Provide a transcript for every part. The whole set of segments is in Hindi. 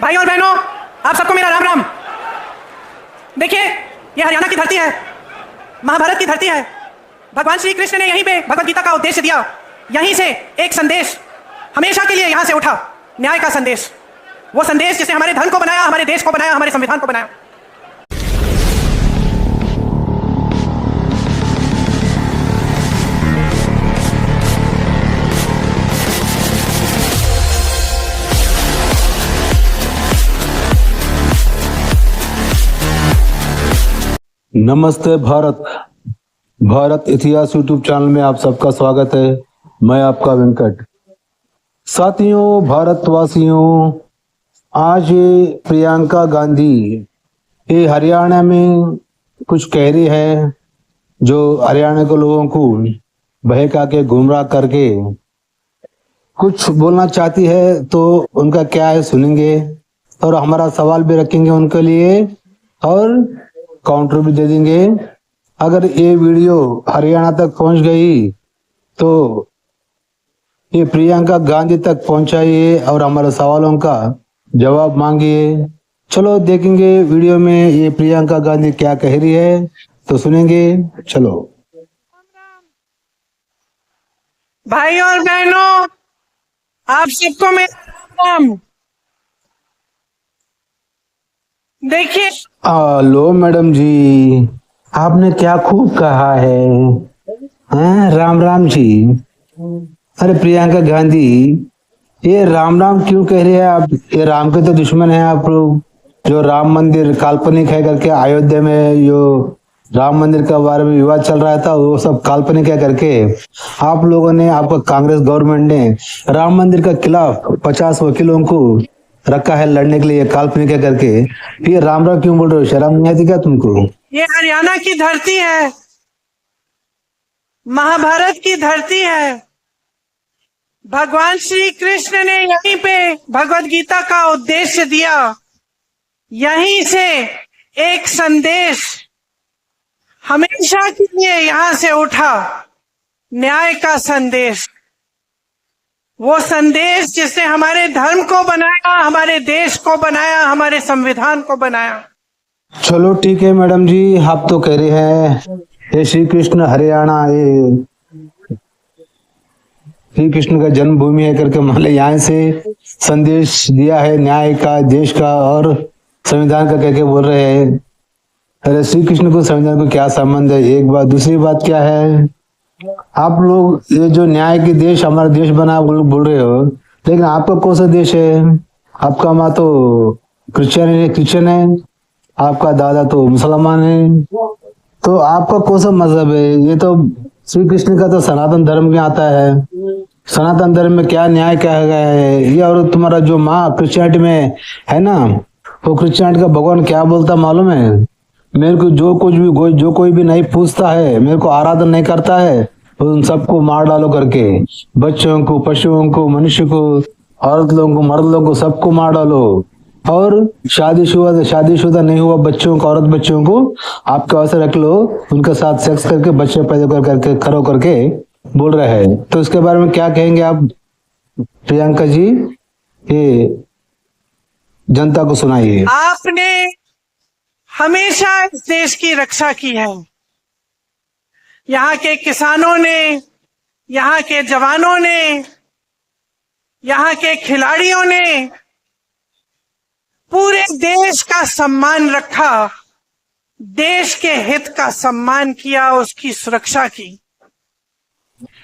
भाई और बहनों, आप सबको मेरा राम राम। देखिए, ये हरियाणा की धरती है, महाभारत की धरती है। भगवान श्री कृष्ण ने यहीं पे भगवत गीता का उद्देश्य दिया। यहीं से एक संदेश हमेशा के लिए यहां से उठा, न्याय का संदेश। वो संदेश जिसने हमारे धर्म को बनाया, हमारे देश को बनाया, हमारे संविधान को बनाया। नमस्ते भारत। भारत इतिहास यूट्यूब चैनल में आप सबका स्वागत है। मैं आपका वेंकट। साथियों, भारतवासियों, आज ये प्रियंका गांधी ये हरियाणा में कुछ कह रही है, जो हरियाणा के लोगों को बहका के गुमराह करके कुछ बोलना चाहती है। तो उनका क्या है सुनेंगे, और हमारा सवाल भी रखेंगे उनके लिए, और काउंटर भी दे देंगे। अगर ये वीडियो हरियाणा तक पहुंच गई तो ये प्रियंका गांधी तक पहुंचाइए और हमारे सवालों का जवाब मांगिए। चलो देखेंगे वीडियो में ये प्रियंका गांधी क्या कह रही है, तो सुनेंगे। चलो। भाई और बहनों, आप सबको मेरा राम। देखिए, हेलो मैडम जी, आपने क्या खूब कहा है। हैं, राम राम जी। अरे प्रियंका गांधी, ये राम राम क्यों कह रहे हैं आप? ये राम के तो दुश्मन है आप लोग। जो राम मंदिर काल्पनिक है करके अयोध्या में जो राम मंदिर के बारे में विवाद चल रहा था, वो सब काल्पनिक है करके आप लोगों ने, आपका कांग्रेस गवर्नमेंट ने राम मंदिर के खिलाफ 50 वकीलों को रखा है लड़ने के लिए, काल्पनिक है करके। ये राम राम क्यों बोल रहे हो? शर्म नहीं आती क्या तुमको? ये हरियाणा की धरती है, महाभारत की धरती है। भगवान श्री कृष्ण ने यहीं पे भगवत गीता का उद्देश्य दिया। यहीं से एक संदेश हमेशा के लिए यहां से उठा, न्याय का संदेश। वो संदेश जिसने हमारे धर्म को बनाया, हमारे देश को बनाया, हमारे संविधान को बनाया। चलो ठीक है मैडम जी, आप तो कह रहे हैं ये श्री कृष्ण हरियाणा, ये श्री कृष्ण का जन्मभूमि है करके मान ले, यहाँ से संदेश दिया है न्याय का, देश का और संविधान का कह के बोल रहे हैं। अरे श्री कृष्ण को संविधान को क्या संबंध है? एक बात। दूसरी बात क्या है, आप लोग ये जो न्याय के देश, हमारा देश बना आप लोग बोल रहे हो, लेकिन आपका कौन सा देश है? आपका माँ तो क्रिश्चियन है, आपका दादा तो मुसलमान है, तो आपका कौन सा मजहब है? ये तो श्री कृष्ण का तो सनातन धर्म में आता है। सनातन धर्म में क्या न्याय क्या है ये? और तुम्हारा जो माँ क्रिश्चियनिटी में है ना, वो क्रिश्चियनिटी का भगवान क्या बोलता मालूम है? मेरे को जो कोई भी नहीं पूछता है, मेरे को आराधना नहीं करता है, उन सबको मार डालो करके। बच्चों को, पशुओं को, मनुष्य को, औरत लोगों को, मर्द लोगों को, सबको मार डालो। और शादीशुदा नहीं हुआ बच्चों को, औरत बच्चों को आपके वास्ते रख लो, उनके साथ सेक्स करके बच्चे पैदा करके खड़ो करके बोल रहे हैं। तो इसके बारे में क्या कहेंगे आप प्रियंका जी? ये जनता को सुनाइए। आपने हमेशा इस देश की रक्षा की है। यहाँ के किसानों ने, यहाँ के जवानों ने, यहाँ के खिलाड़ियों ने पूरे देश का सम्मान रखा, देश के हित का सम्मान किया, उसकी सुरक्षा की।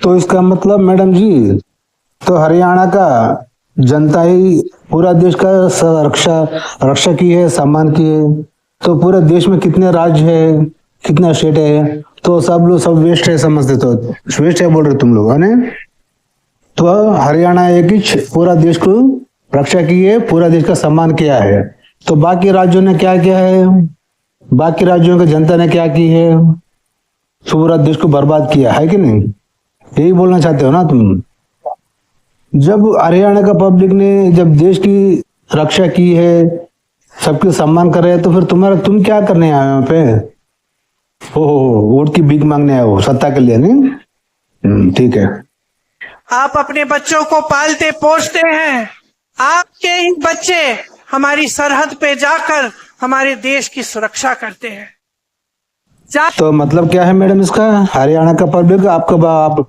तो इसका मतलब मैडम जी, तो हरियाणा का जनता ही पूरा देश का रक्षा की है, सम्मान की है। तो पूरे देश में कितने राज्य है, कितना स्टेट है? तो सब लोग सब वेस्ट है समझते, तो वेस्ट है बोल रहे तुम लोग, है ना? तो हरियाणा एक ही पूरा देश को रक्षा की है, पूरा देश का सम्मान किया है। तो बाकी राज्यों ने क्या किया है? बाकी राज्यों की जनता ने क्या की है? पूरा देश को बर्बाद किया है कि नहीं? यही बोलना चाहते हो ना तुम? जब हरियाणा का पब्लिक ने जब देश की रक्षा की है, सबके सम्मान कर रहे हैं, तो फिर तुम क्या करने आए यहाँ पे? हो वोट की भीख मांगने आए हो सत्ता के लिए, नहीं? ठीक है। आप अपने बच्चों को पालते पोसते हैं, आपके ही बच्चे हमारी सरहद पे जाकर हमारे देश की सुरक्षा करते हैं। तो मतलब क्या है मैडम इसका? हरियाणा का पब्लिक आपका आप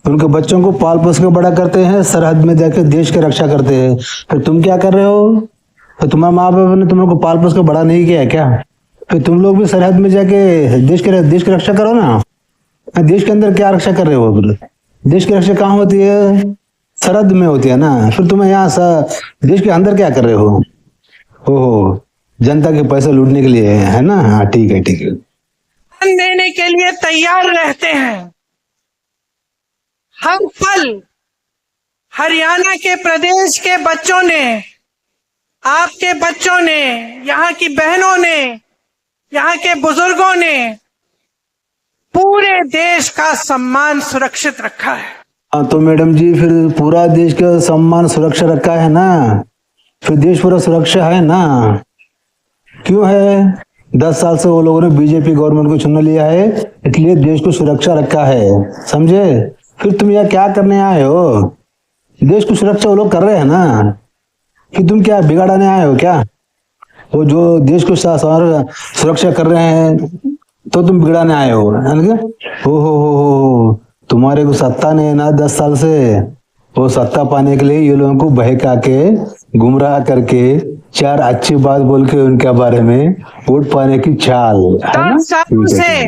उनके बच्चों को पाल पोस के बड़ा करते हैं, सरहद में जाकर देश की रक्षा करते हैं। फिर तुम क्या कर रहे हो? तो तुम्हारे माँ बाप ने तुम लोग को पाल पोस के बड़ा नहीं किया है क्या? फिर तुम लोग भी सरहद में जाके देश की रक्षा करो ना। देश के अंदर क्या रक्षा कर रहे हो? देश की रक्षा कहाँ होती है? सरहद में होती है ना। फिर तुम्हें यहाँ देश के अंदर क्या कर रहे हो? ओहो, जनता के पैसे लूटने के लिए है ना? हाँ ठीक है ठीक है। देने के लिए तैयार रहते हैं। हर पल हरियाणा के प्रदेश के बच्चों ने, आपके बच्चों ने, यहाँ की बहनों ने, यहाँ के बुजुर्गों ने पूरे देश का सम्मान सुरक्षित रखा है। हाँ तो मैडम जी फिर पूरा देश का सम्मान सुरक्षा रखा है ना, फिर देश पूरा सुरक्षा है ना। क्यों है? 10 साल से वो लोगों ने बीजेपी गवर्नमेंट को चुन लिया है, इसलिए देश को सुरक्षा रखा है, समझे? फिर तुम यहाँ क्या करने आए हो? देश की सुरक्षा वो लोग कर रहे हैं ना, कि तुम क्या बिगाड़ने आए हो क्या? वो जो देश को सुरक्षा कर रहे हैं तो तुम बिगड़ाने आए हो, है ना? हो तुम्हारे को सत्ता नहीं है ना 10 साल से। वो सत्ता पाने के लिए ये लोगों को बहका के, गुमराह करके, 4 अच्छी बात बोल के उनके बारे में वोट पाने की चाल है ना? 10 सालों से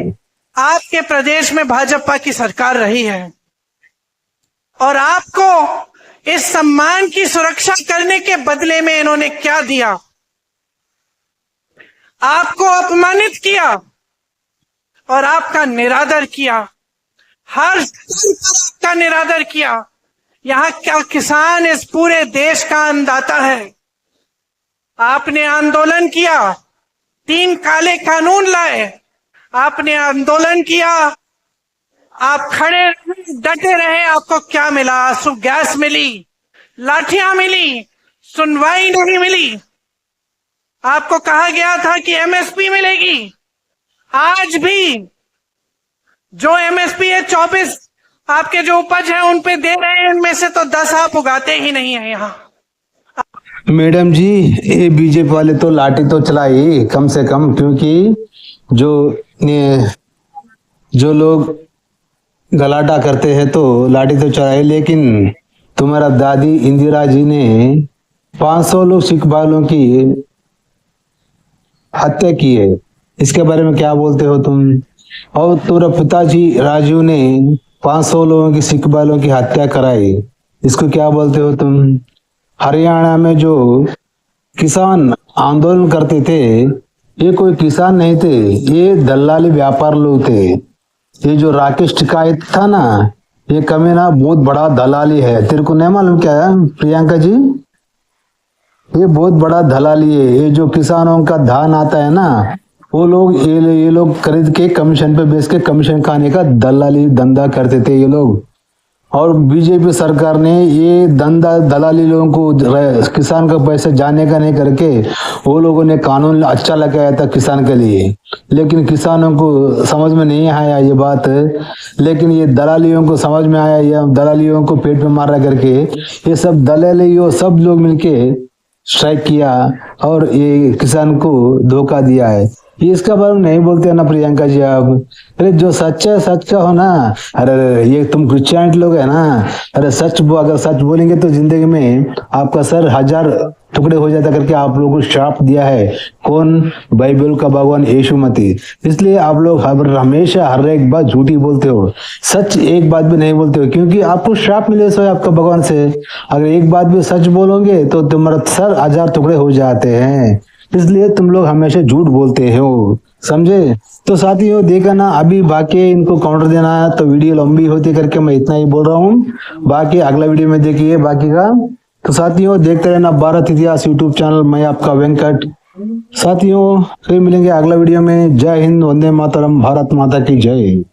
आपके प्रदेश में भाजपा की सरकार रही है और आपको इस सम्मान की सुरक्षा करने के बदले में इन्होंने क्या दिया? आपको अपमानित किया और आपका निरादर किया, हर स्तर पर आपका निरादर किया। यहाँ क्या किसान इस पूरे देश का अन्नदाता है। आपने आंदोलन किया, 3 काले कानून लाए, आपने आंदोलन किया, आप खड़े रहे, डटे रहे। आपको क्या मिला? आंसू गैस मिली, लाठियां मिली, सुनवाई नहीं मिली। आपको कहा गया था कि एमएसपी मिलेगी। आज भी जो एमएसपी है 24 आपके जो उपज है उन पे दे रहे हैं, इनमें से तो 10 आप उगाते ही नहीं है यहाँ। मैडम जी ये बीजेपी वाले तो लाठी तो चलाई कम से कम, क्योंकि जो लोग गलाटा करते हैं तो लाठी तो चलाई, लेकिन तुम्हारा दादी इंदिरा जी ने 500 लोग सिख भाइयों की हत्या की है। इसके बारे में क्या बोलते हो तुम? और तुम्हारा पिताजी राजू ने 500 लोगों की सिख भाइयों की हत्या कराई, इसको क्या बोलते हो तुम? हरियाणा में जो किसान आंदोलन करते थे, ये कोई किसान नहीं थे, ये दलाली व्यापार लोग थे। ये जो राकेश टिकायत था ना, ये कमीना बहुत बड़ा दलाली है। तेरे को नहीं मालूम क्या है प्रियंका जी? ये बहुत बड़ा दलाली है। ये जो किसानों का धान आता है ना, वो लोग ये लोग खरीद के कमीशन पे बेच के कमीशन खाने का दलाली धंधा करते थे ये लोग। और बीजेपी सरकार ने ये धंधा दलाली लोगों को किसान का पैसे जाने का नहीं करके वो लोगों ने कानून अच्छा लगाया था किसान के लिए, लेकिन किसानों को समझ में नहीं आया ये बात। लेकिन ये दलालियों को समझ में आया, ये दलालियों को पेट में मारा करके ये सब दलालियों सब लोग मिलके स्ट्राइक किया और ये किसान को धोखा दिया है। ये इसका बारे में नहीं बोलते हैं ना प्रियंका जी आप? अरे जो सच्चा है सच का हो ना। अरे ये तुम क्रिश्चियन लोग है ना, अरे अगर सच बोलेंगे तो जिंदगी में आपका सर 1000 टुकड़े हो जाता करके आप लोगों को श्राप दिया है। कौन? बाइबल का भगवान यीशु मसीह। इसलिए आप लोग हमेशा हर एक बात झूठी बोलते हो, सच एक बात भी नहीं बोलते हो, क्योंकि आपको श्राप मिले सो आपका भगवान से। अगर एक बात भी सच बोलोगे तो तुम्हारा सर 1000 टुकड़े हो जाते हैं। इसलिए तुम लोग हमेशा झूठ बोलते हो, समझे? तो साथियों देखा ना, अभी बाकी इनको काउंटर देना है तो वीडियो लंबी होती करके मैं इतना ही बोल रहा हूँ। बाकी अगला वीडियो में देखिए बाकी का। तो साथियों देखते रहना भारत इतिहास यूट्यूब चैनल, मैं आपका वेंकट। साथियों फिर मिलेंगे अगला वीडियो में। जय हिंद, वंदे मातरम, भारत माता की जय।